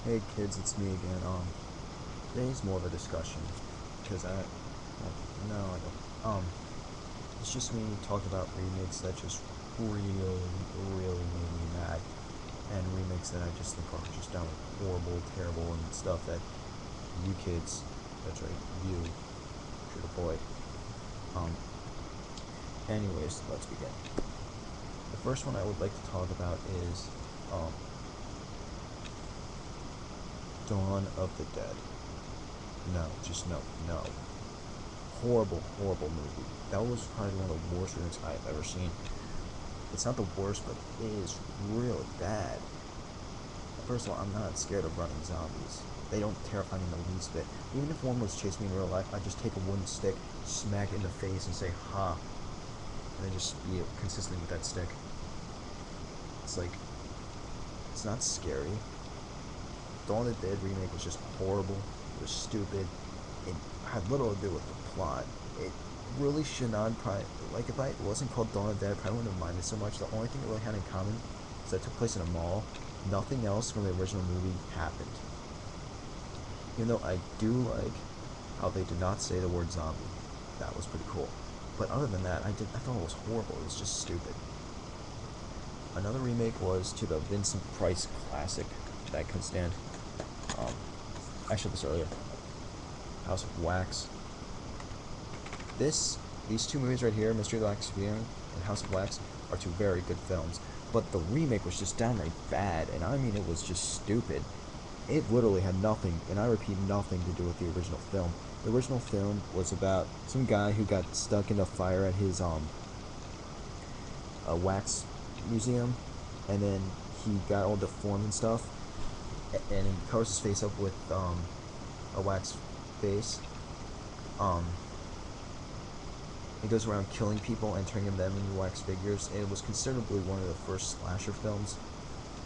Hey kids, it's me again. Today's more of a discussion because no, I don't. It's just me talking about remakes that just really, really made me mad, and remakes that I just think are just downright horrible, terrible, and stuff that you kids, that's right, you should avoid. Um, anyways, let's begin. The first one I would like to talk about is um, Dawn of the Dead. No, just no, no. Horrible, horrible movie. That was probably one of the worst remakes I've ever seen. It's not the worst, but it is really bad. First of all, I'm not scared of running zombies. They don't terrify me in the least bit. Even if one was chasing me in real life, I'd just take a wooden stick, smack it in the face, and say, ha, and then just be consistent with that stick. It's like, it's not scary. Dawn of the Dead remake was just horrible. It was stupid. It had little to do with the plot. It really should not probably, like, if I wasn't called Dawn of the Dead, I probably wouldn't have minded so much. The only thing it really had in common is that it took place in a mall. Nothing else from the original movie happened. Even though I do like how they did not say the word zombie. That was pretty cool. But other than that, I thought it was horrible. It was just stupid. Another remake was to the Vincent Price classic that I couldn't stand. Um, I said this earlier. House of Wax. These two movies right here, Mystery of the Wax Museum and House of Wax, are two very good films. But the remake was just downright bad, and I mean it was just stupid. It literally had nothing, and I repeat, nothing to do with the original film. The original film was about some guy who got stuck in a fire at his a wax museum, and then he got all deformed and stuff, and he covers his face up with a wax face. Um, he goes around killing people and turning them into wax figures. And it was considerably one of the first slasher films.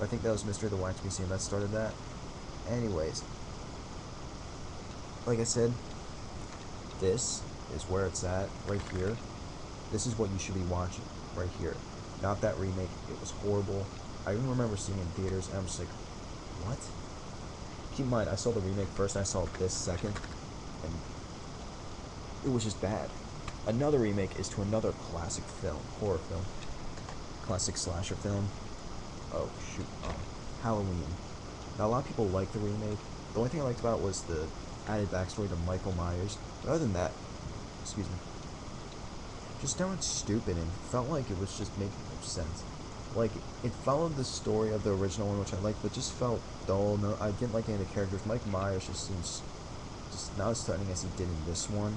I think that was Mystery of the Wax Museum that started that. Anyways, like I said, this is where it's at, right here. This is what you should be watching, right here. Not that remake. It was horrible. I even remember seeing it in theaters, and I'm just like, what? Keep in mind, I saw the remake first, and I saw this second, and it was just bad. Another remake is to another classic film, horror film, classic slasher film. Oh shoot, Halloween. Now a lot of people like the remake. The only thing I liked about it was the added backstory to Michael Myers. But other than that, excuse me, just downright stupid and felt like it was just making no sense. Like it followed the story of the original one, which I liked, but just felt dull. No, I didn't like any of the characters. Mike Myers just seems just not as threatening as he did in this one.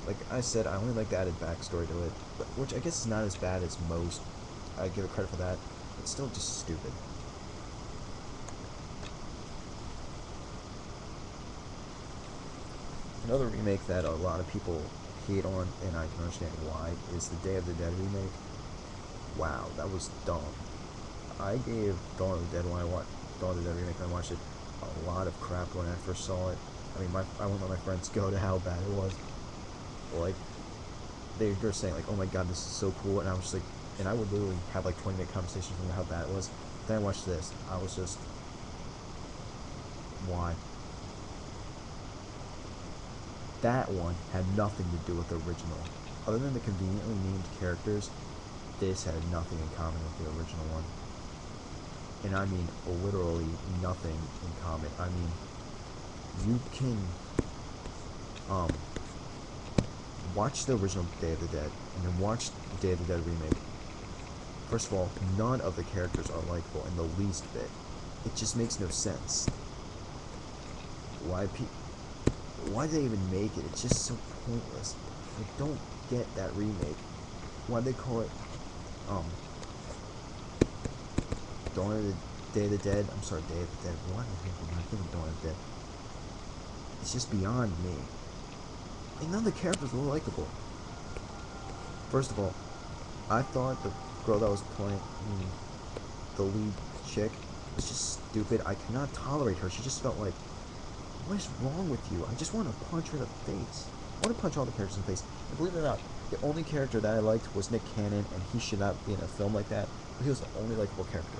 Like I said, I only like the added backstory to it, but which I guess is not as bad as most. I give it credit for that. It's still just stupid. Another remake that a lot of people hate on, and I can understand why, is the Day of the Dead remake. Wow, that was dumb. I gave Dawn of the Dead when I watched Dawn of the Dead remake when I watched it a lot of crap when I first saw it. I mean, I wouldn't let my friends go to how bad it was. Like they were saying like, "Oh my god, this is so cool," and I was just like, and I would literally have like 20-minute conversations about how bad it was. Then I watched this. I was just, why? That one had nothing to do with the original. Other than the conveniently named characters, this had nothing in common with the original one. And I mean literally nothing in common. I mean, you can um watch the original Day of the Dead and then watch the Day of the Dead remake. First of all, none of the characters are likable in the least bit. It just makes no sense. Why why did they even make it? It's just so pointless. I don't get that remake. Why they call it um Dawn of the Day of the Dead? I'm sorry, Day of the Dead. Why am I thinking Dawn of the Dead? It's just beyond me. Like none of the characters were likable. First of all, I thought the girl that was playing the lead chick was just stupid. I cannot tolerate her. She just felt like, what is wrong with you? I just want to punch her in the face. I want to punch all the characters in the face. And believe it or not, the only character that I liked was Nick Cannon, and he should not be in a film like that. But he was the only likable character.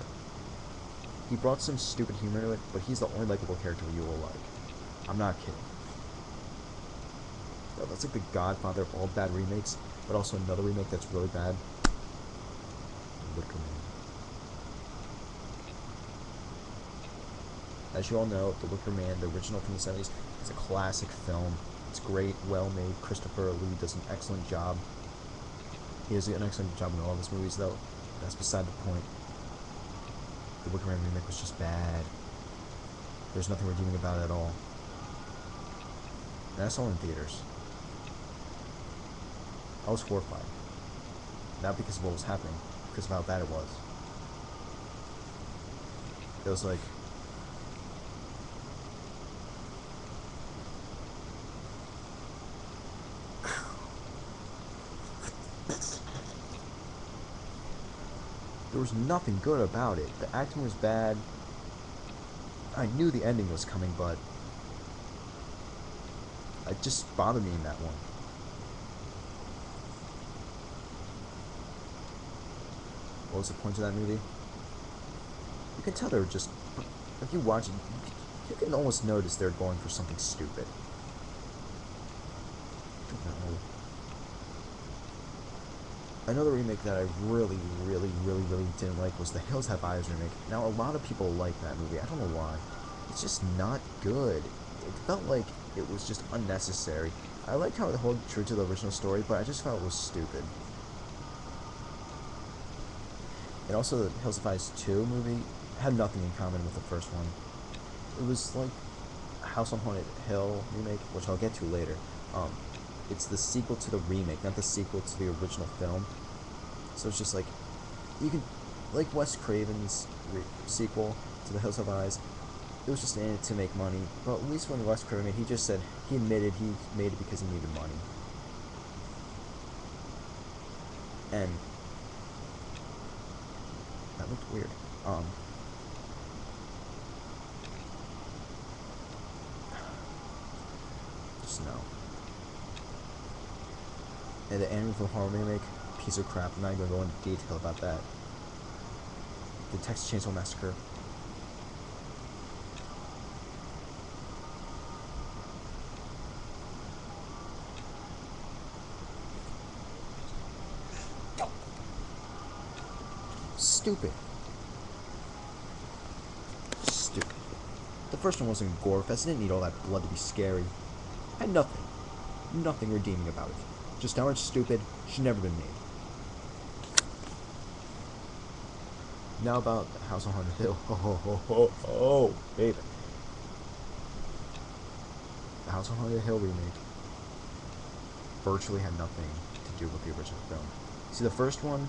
He brought some stupid humor to it, but he's the only likable character you will like. I'm not kidding. Yo, that's like the godfather of all bad remakes, but also another remake that's really bad. Wicker Man. As you all know, The Wicker Man, the original from the 70s, is a classic film. It's great, well made. Christopher Lee does an excellent job. He does an excellent job in all of his movies, though. That's beside the point. The Wicker Man remake was just bad. There's nothing redeeming about it at all. And that's all in theaters. I was horrified. Not because of what was happening, because of how bad it was. It was like... there was nothing good about it. The acting was bad. I knew the ending was coming, but... it just bothered me in that one. What was the point of that movie? You can tell they were just... if you watch it, you can almost notice they're going for something stupid. No. Another remake that I really didn't like was the Hills Have Eyes remake. Now, a lot of people like that movie. I don't know why. It's just not good. It felt like it was just unnecessary. I liked how it held true to the original story, but I just felt it was stupid. And also, the Hills Have Eyes 2 movie had nothing in common with the first one. It was like House on Haunted Hill remake, which I'll get to later. It's the sequel to the remake, not the sequel to the original film. So it's just like, you can, like Wes Craven's sequel to The Hills Have Eyes, it was just in it to make money. But at least when Wes Craven made, he just said, he admitted he made it because he needed money. And that looked weird. Just no. And the Amityville Horror remake, piece of crap. I'm not even going to go into detail about that. The Texas Chainsaw Massacre. Stupid. Stupid. The first one wasn't gore fest. It didn't need all that blood to be scary. Had nothing. Nothing redeeming about it. Just downright stupid. Should never been made. Now about House on Haunted Hill. Oh, baby. The House on Haunted Hill remake virtually had nothing to do with the original film. See, the first one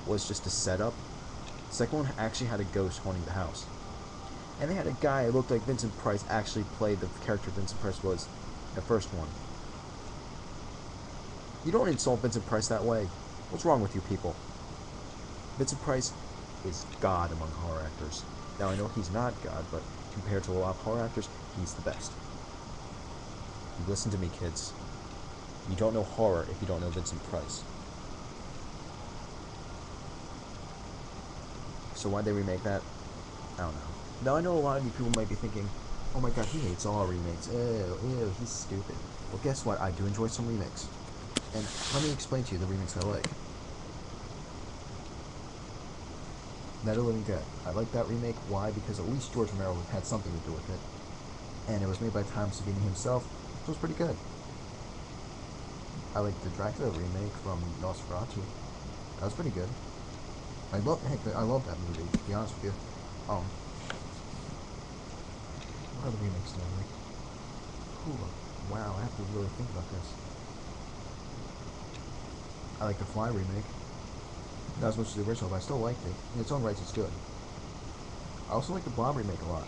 was just a setup. The second one actually had a ghost haunting the house. And they had a guy who looked like Vincent Price actually played the character Vincent Price was in the first one. You don't insult Vincent Price that way. What's wrong with you people? Vincent Price is God among horror actors. Now, I know he's not God, but compared to a lot of horror actors, he's the best. Listen to me, kids. You don't know horror if you don't know Vincent Price. So why'd they remake that? I don't know. Now, I know a lot of you people might be thinking, oh my god, he hates all remakes. Ew, he's stupid. Well, guess what? I do enjoy some remakes. And let me explain to you the remakes I like. Night of the Living Dead. I like that remake. Why? Because at least George Romero had something to do with it. And it was made by Tom Savini himself, which was pretty good. I like the Dracula remake from Nosferatu. That was pretty good. I love that movie, to be honest with you. What other remakes do I like? Ooh, wow, I have to really think about this. I like the Fly remake. Not as much as the original, but I still liked it. In its own rights, it's good. I also like the Blob remake a lot.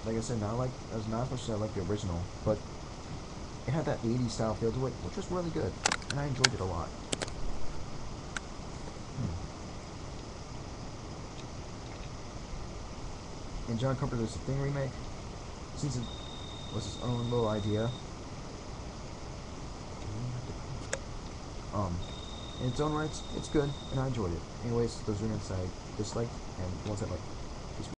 Like I said, not as much as I like the original, but it had that 80s style feel to it, which was really good, and I enjoyed it a lot. And John Carpenter's The Thing remake, since it was his own little idea, in its own rights, it's good, and I enjoyed it. Anyways, those remakes I disliked, and the ones I liked.